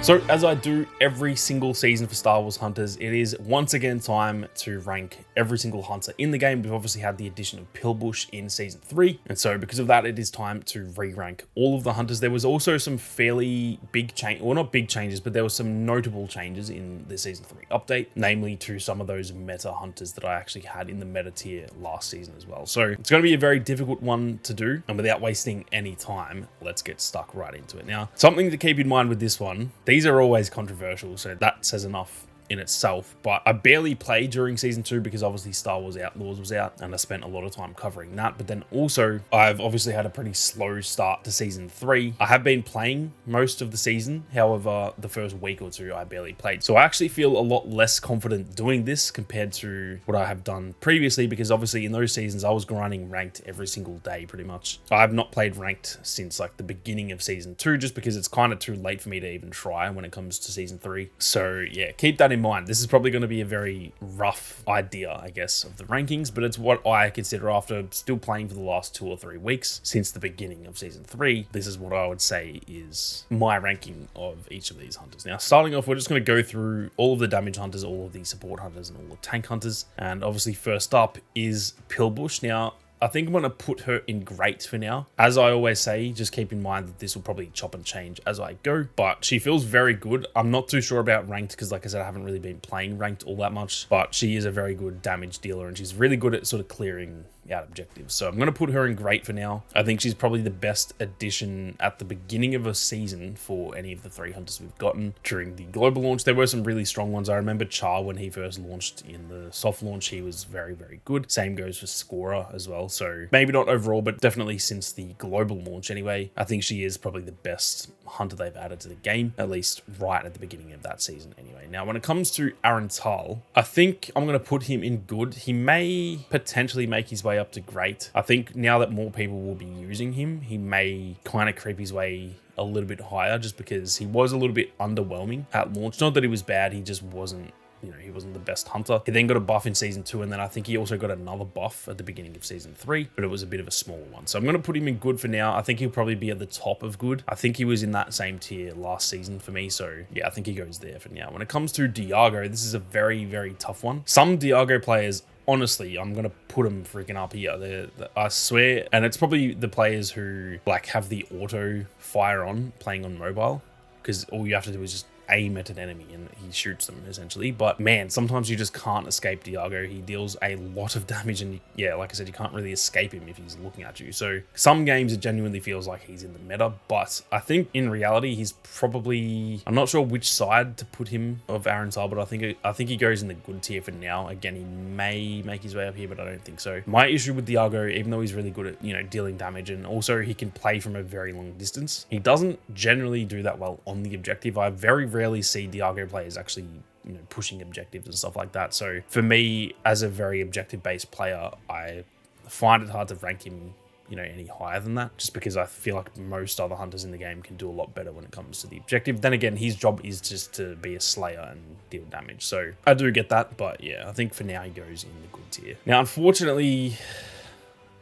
So as I do every single season for Star Wars Hunters, it is once again time to rank every single hunter in the game. We've obviously had the addition of Pillbush in Season 3, and so because of that, it is time to re-rank all of the hunters. There was also some fairly big change, well not big changes, but there were some notable changes in the Season 3 update, namely to some of those meta hunters that I actually had in the meta tier last season as well. So it's going to be a very difficult one to do, and without wasting any time, let's get stuck right into it. Now, something to keep in mind with this one, these are always controversial, so that says enough in itself, but I barely played during Season 2 because obviously Star Wars Outlaws was out and I spent a lot of time covering that. But then also I've obviously had a pretty slow start to Season 3. I have been playing most of the season, however the first week or two I barely played, so I actually feel a lot less confident doing this compared to what I have done previously, because obviously in those seasons I was grinding ranked every single day pretty much. I have not played ranked since like the beginning of Season 2 just because it's kind of too late for me to even try when it comes to Season 3. So yeah, keep that in mind. This is probably going to be a very rough idea, I guess, of the rankings, but it's what I consider after still playing for the last 2 or 3 weeks since the beginning of Season 3. This is what I would say is my ranking of each of these hunters. Now, starting off, we're just going to go through all of the damage hunters, all of the support hunters, and all the tank hunters. And obviously, first up is Pillbush. Now, I think I'm going to put her in great for now. As I always say, just keep in mind that this will probably chop and change as I go, but she feels very good. I'm not too sure about ranked because, like I said, I haven't really been playing ranked all that much, but she is a very good damage dealer and she's really good at sort of clearing out objectives. So I'm going to put her in great for now. I think she's probably the best addition at the beginning of a season for any of the 3 hunters we've gotten during the global launch. There were some really strong ones. I remember Char when he first launched in the soft launch, he was very, very good. Same goes for Scorer as well. So maybe not overall, but definitely since the global launch anyway, I think she is probably the best hunter they've added to the game, at least right at the beginning of that season anyway. Now, when it comes to Arental, I think I'm going to put him in good. He may potentially make his way up to great. I think now that more people will be using him, he may kind of creep his way a little bit higher just because he was a little bit underwhelming at launch. Not that he was bad, he just wasn't, you know, he wasn't the best hunter. He then got a buff in Season 2, and then I think he also got another buff at the beginning of Season 3, but it was a bit of a smaller one. So I'm going to put him in good for now. I think he'll probably be at the top of good. I think he was in that same tier last season for me, so yeah, I think he goes there for now. When it comes to Diago, this is a very, very tough one. Some Diago players, honestly, I'm going to put them freaking up here. I swear, and it's probably the players who like have the auto fire on playing on mobile, because all you have to do is just aim at an enemy and he shoots them essentially. But man, sometimes you just can't escape Diago. He deals a lot of damage, and yeah, like I said, you can't really escape him if he's looking at you. So some games it genuinely feels like he's in the meta, but I think in reality he's probably, I'm not sure which side to put him of Arental, but I think he goes in the good tier for now. Again, he may make his way up here, but I don't think so. My issue with Diago, even though he's really good at, you know, dealing damage, and also he can play from a very long distance, he doesn't generally do that well on the objective. I very rarely see Diago players actually, you know, pushing objectives and stuff like that. So for me, as a very objective based player, I find it hard to rank him, you know, any higher than that, just because I feel like most other hunters in the game can do a lot better when it comes to the objective. Then again, his job is just to be a slayer and deal damage, so I do get that. But yeah, I think for now he goes in the good tier. Now, unfortunately,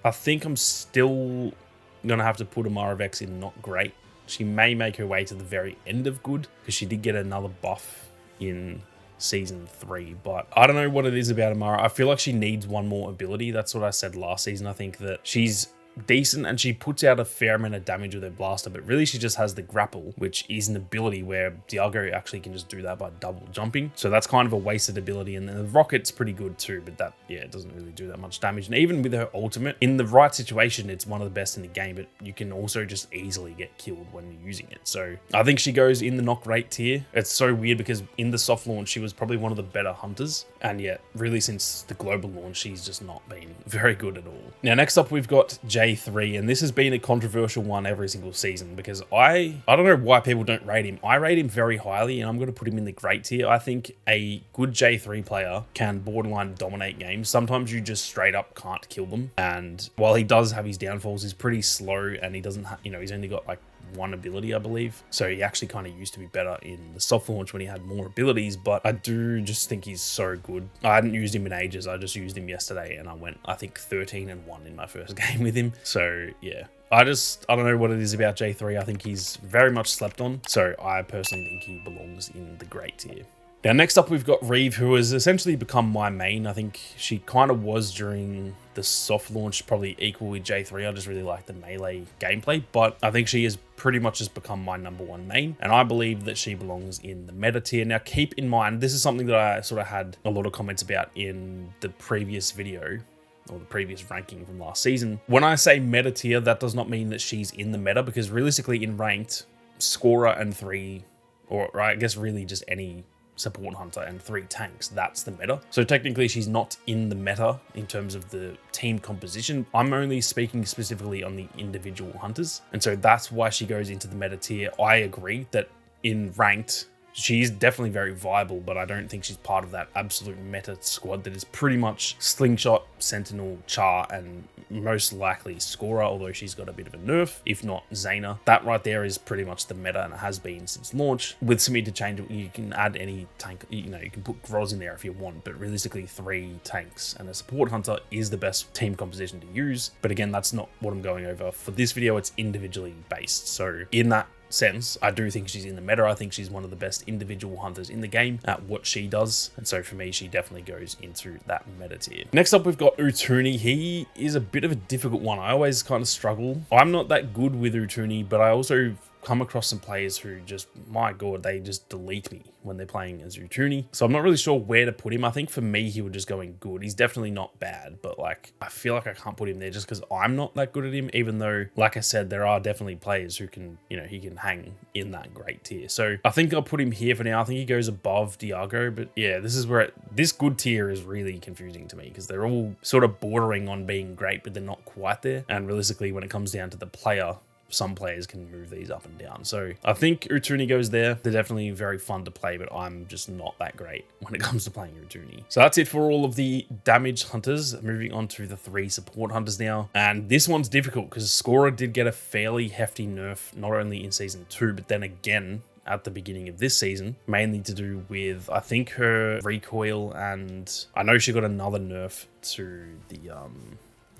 I think I'm still gonna have to put Amara Vex in not great. She may make her way to the very end of good because she did get another buff in Season 3, but I don't know what it is about Amara. I feel like she needs one more ability. That's what I said last season. I think that she's decent and she puts out a fair amount of damage with her blaster, but really she just has the grapple, which is an ability where Diago actually can just do that by double jumping. So that's kind of a wasted ability. And then the rocket's pretty good too, but that, yeah, it doesn't really do that much damage. And even with her ultimate, in the right situation, it's one of the best in the game, but you can also just easily get killed when you're using it. So I think she goes in the not great tier. It's so weird because in the soft launch, she was probably one of the better hunters. And yet really since the global launch, she's just not been very good at all. Now, next up, we've got J3, and this has been a controversial one every single season because I don't know why people don't rate him. I rate him very highly, and I'm going to put him in the great tier. I think a good J3 player can borderline dominate games. Sometimes you just straight up can't kill them, and while he does have his downfalls, he's pretty slow, and he doesn't you know, he's only got like one ability, I believe. So he actually kind of used to be better in the soft launch when he had more abilities, but I do just think he's so good. I hadn't used him in ages. I just used him yesterday and I went, I think 13-1 in my first game with him. So yeah, I don't know what it is about J3. I think he's very much slept on. So I personally think he belongs in the great tier. Now, next up, we've got Reeve, who has essentially become my main. I think she kind of was during the soft launch, probably equal with J3. I just really like the melee gameplay, but I think she has pretty much just become my #1 main, and I believe that she belongs in the meta tier. Now, keep in mind, this is something that I sort of had a lot of comments about in the previous video, or the previous ranking from last season. When I say meta tier, that does not mean that she's in the meta, because realistically in ranked, scorer and 3, or I guess really just any support hunter and 3 tanks, that's the meta. So technically she's not in the meta in terms of the team composition. I'm only speaking specifically on the individual hunters, and so that's why she goes into the meta tier. I agree that in ranked, she's definitely very viable, but I don't think she's part of that absolute meta squad that is pretty much Slingshot, Sentinel, Char, and most likely Scorer, although she's got a bit of a nerf, if not Zaina. That right there is pretty much the meta, and it has been since launch. With some interchange, you can add any tank, you can put Groz in there if you want, but realistically 3 tanks and a support hunter is the best team composition to use. But again, that's not what I'm going over. For this video, it's individually based. So in that sense, I do think she's in the meta. I think she's one of the best individual hunters in the game at what she does, and so for me, she definitely goes into that meta tier. Next up, we've got Utuni. He is a bit of a difficult one. I always kind of struggle. I'm not that good with Utuni, but I also come across some players who just, my god, they just delete me when they're playing as Utuni. So I'm not really sure where to put him. I think for me, he would just go in good. He's definitely not bad, but like, I feel like I can't put him there just because I'm not that good at him, even though, like I said, there are definitely players who can, he can hang in that great tier. So I think I'll put him here for now. I think he goes above Diago, but yeah, this is where this good tier is really confusing to me because they're all sort of bordering on being great, but they're not quite there. And realistically, when it comes down to the player, some players can move these up and down. So I think Utuni goes there. They're definitely very fun to play, but I'm just not that great when it comes to playing Utuni. So that's it for all of the damage hunters. Moving on to the 3 support hunters now. And this one's difficult because Scorer did get a fairly hefty nerf, not only in season 2, but then again at the beginning of this season, mainly to do with, I think, her recoil, and I know she got another nerf to the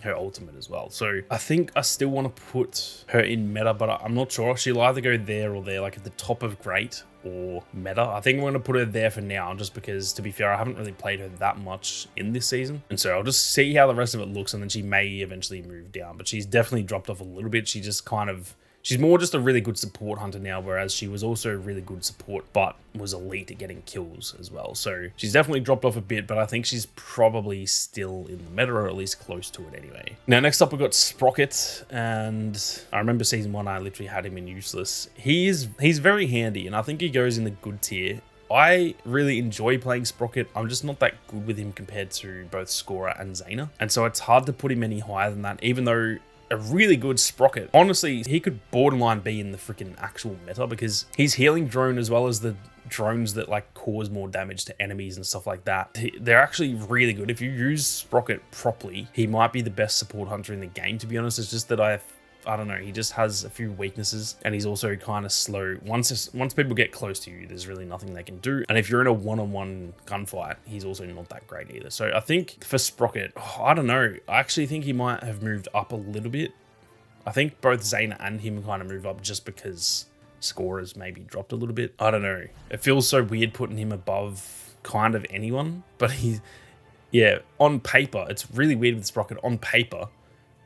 her ultimate as well. So I think I still want to put her in meta, but I'm not sure. She'll either go there or there, like at the top of great or meta. I think I'm going to put her there for now, just because, to be fair, I haven't really played her that much in this season. And so I'll just see how the rest of it looks, and then she may eventually move down, but she's definitely dropped off a little bit. She just kind of, she's more just a really good support hunter now, whereas she was also a really good support, but was elite at getting kills as well. So she's definitely dropped off a bit, but I think she's probably still in the meta, or at least close to it anyway. Now, next up, we've got Sprocket, and I remember season 1, I literally had him in useless. He's very handy, and I think he goes in the good tier. I really enjoy playing Sprocket. I'm just not that good with him compared to both Scorer and Zaina, and so it's hard to put him any higher than that, even though a really good Sprocket. Honestly, he could borderline be in the freaking actual meta, because he's healing drone as well as the drones that like cause more damage to enemies and stuff like that. They're actually really good. If you use Sprocket properly, he might be the best support hunter in the game, to be honest. It's just that I don't know, he just has a few weaknesses, and he's also kind of slow. Once people get close to you, there's really nothing they can do. And if you're in a one-on-one gunfight, he's also not that great either. So I think for Sprocket, I don't know. I actually think he might have moved up a little bit. I think both Zaina and him kind of move up just because Scorers maybe dropped a little bit. I don't know. It feels so weird putting him above kind of anyone, but yeah, on paper, it's really weird with Sprocket. On paper,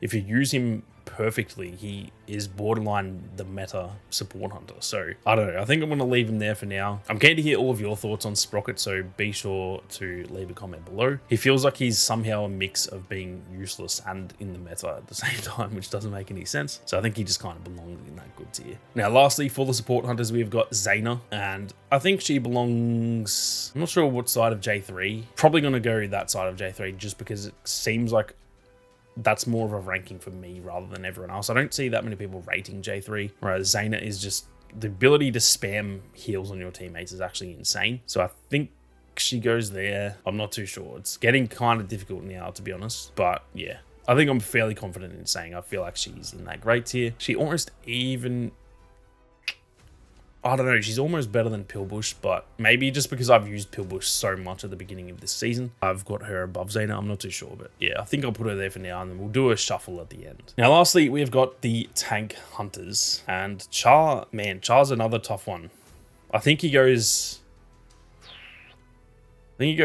if you use him perfectly, he is borderline the meta support hunter. So I don't know, I think I'm going to leave him there for now. I'm keen to hear all of your thoughts on Sprocket, so be sure to leave a comment below. He feels like he's somehow a mix of being useless and in the meta at the same time, which doesn't make any sense. So I think he just kind of belongs in that good tier. Now lastly, for the support hunters, we've got Zaina, and I think she belongs, I'm not sure what side of J3, probably going to go that side of J3 just because it seems like that's more of a ranking for me rather than everyone else. I don't see that many people rating J3, whereas Zaina is just, the ability to spam heals on your teammates is actually insane. So I think she goes there. I'm not too sure. It's getting kind of difficult now, to be honest. But yeah, I think I'm fairly confident in saying I feel like she's in that great tier. She almost even, I don't know, she's almost better than Pillbush, but maybe just because I've used Pillbush so much at the beginning of this season, I've got her above Zaina. I'm not too sure, but yeah, I think I'll put her there for now, and then we'll do a shuffle at the end. Now, lastly, we've got the tank hunters, and Char, man, Char's another tough one. I think he goes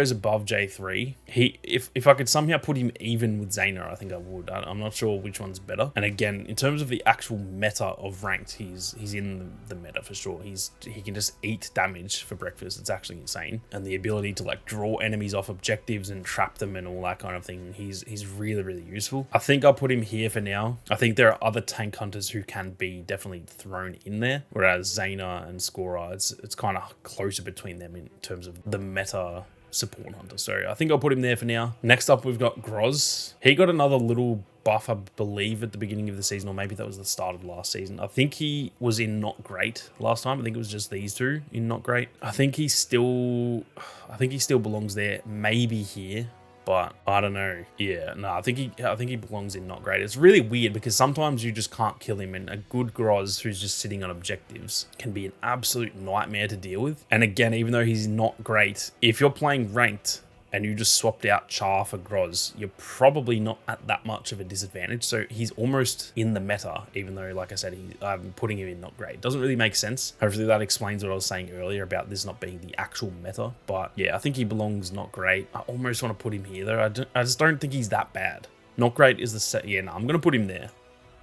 above J3. If I could somehow put him even with Zaina, I think I would. I'm not sure which one's better. And again, in terms of the actual meta of ranked, he's in the meta for sure. He can just eat damage for breakfast. It's actually insane. And the ability to like draw enemies off objectives and trap them and all that kind of thing. He's really, really useful. I think I'll put him here for now. I think there are other tank hunters who can be definitely thrown in there. Whereas Zaina and Skora, it's kind of closer between them in terms of the meta support hunter. So I think I'll put him there for now. Next up, we've got Groz. He got another little buff, I believe, at the beginning of the season, or maybe that was the start of last season. I think he was in Not Great last time. I think it was just these two in Not Great. I think he still belongs there, maybe here. But I don't know. Yeah, no, I think he belongs in Not Great. It's really weird because sometimes you just can't kill him, and a good Groz who's just sitting on objectives can be an absolute nightmare to deal with. And again, even though he's not great, if you're playing ranked and you just swapped out Char for Groz, you're probably not at that much of a disadvantage. So he's almost in the meta, even though, like I said, I'm putting him in Not Great. It doesn't really make sense. Hopefully that explains what I was saying earlier about this not being the actual meta. But yeah, I think he belongs Not Great. I almost want to put him here, though. I just don't think he's that bad. Not Great is the set. Yeah, no, I'm going to put him there.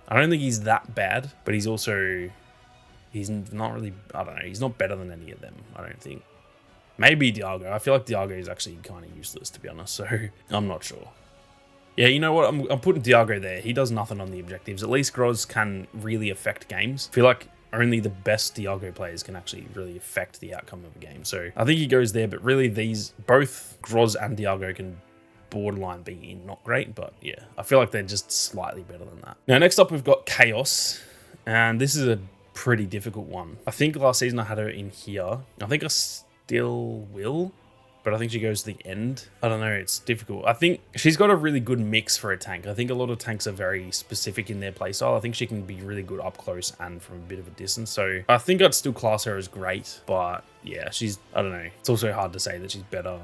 I don't think he's that bad, but he's not really, I don't know, he's not better than any of them, I don't think. Maybe Dialga. I feel like Dialga is actually kind of useless, to be honest, so I'm not sure. Yeah, you know what? I'm putting Dialga there. He does nothing on the objectives. At least Groz can really affect games. I feel like only the best Dialga players can actually really affect the outcome of a game. So I think he goes there, but really both Groz and Dialga can borderline be in Not Great, but yeah, I feel like they're just slightly better than that. Now, next up, we've got Chaos, and this is a pretty difficult one. I think last season I had her in here. I think I still will, but I think she goes to the end. I don't know, it's difficult. I think she's got a really good mix for a tank. I think a lot of tanks are very specific in their playstyle. I think she can be really good up close and from a bit of a distance. So I think I'd still class her as great, but yeah, I don't know. It's also hard to say that she's better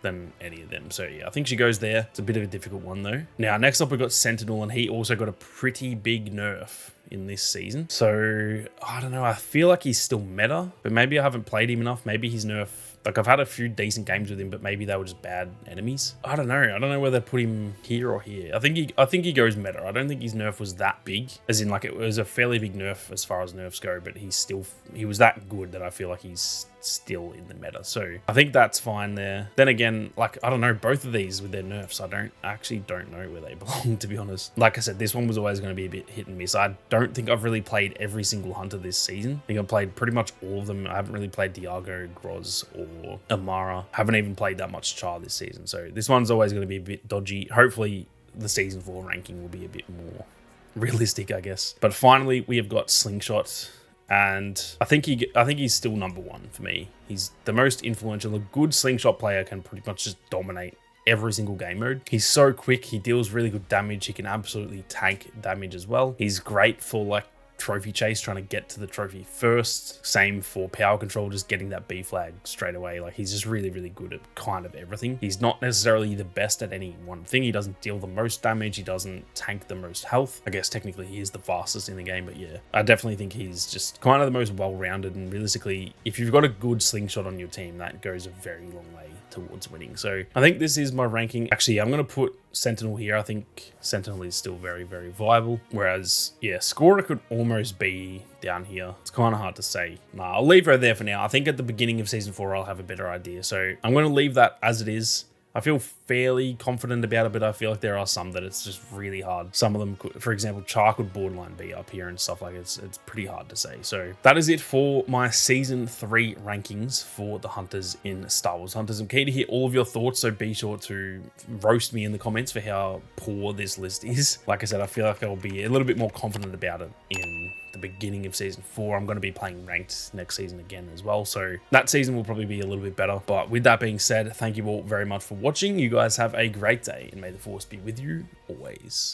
than any of them. So yeah, I think she goes there. It's a bit of a difficult one though. Now, next up, we've got Sentinel, and he also got a pretty big nerf in this season. So I don't know, I feel like he's still meta, but maybe I haven't played him enough. Maybe he's nerf. Like, I've had a few decent games with him, but maybe they were just bad enemies. I don't know whether to put him here or here. I think he goes meta. I don't think his nerf was that big, as in like it was a fairly big nerf as far as nerfs go, but he was that good that I feel like he's still in the meta. So I think that's fine there. Then again, like, I don't know, both of these with their nerfs, I actually don't know where they belong, to be honest. Like I said, this one was always going to be a bit hit and miss. I don't think I've really played every single hunter this season. I think I've played pretty much all of them. I haven't really played Dialga, Groz, or Amara. Haven't even played that much Char this season. So this one's always going to be a bit dodgy. Hopefully the season 4 ranking will be a bit more realistic, I guess. But finally, we have got Slingshot. And I think he's still number 1 for me. He's the most influential. A good Slingshot player can pretty much just dominate every single game mode. He's so quick. He deals really good damage. He can absolutely tank damage as well. He's great for like trophy chase, trying to get to the trophy first. Same for power control, just getting that B flag straight away. Like, he's just really, really good at kind of everything. He's not necessarily the best at any one thing. He doesn't deal the most damage. He doesn't tank the most health. I guess technically he is the fastest in the game, but yeah, I definitely think he's just kind of the most well-rounded. And realistically, if you've got a good Slingshot on your team, that goes a very long way towards winning. So I think this is my ranking. Actually, I'm going to put Sentinel here. I think Sentinel is still very, very viable. Whereas, yeah, Skora could almost be down here. It's kind of hard to say. Nah, I'll leave her there for now. I think at the beginning of season 4, I'll have a better idea. So I'm going to leave that as it is. I feel fairly confident about it, but I feel like there are some that it's just really hard. Some of them could, for example, Char could borderline be up here and stuff like it. It's pretty hard to say. So that is it for my season 3 rankings for the hunters in Star Wars Hunters. I'm keen to hear all of your thoughts, so be sure to roast me in the comments for how poor this list is. Like I said, I feel like I'll be a little bit more confident about it in the beginning of season 4. I'm going to be playing ranked next season again as well, so that season will probably be a little bit better. But with that being said, thank you all very much for watching. You guys have a great day, and may the force be with you always.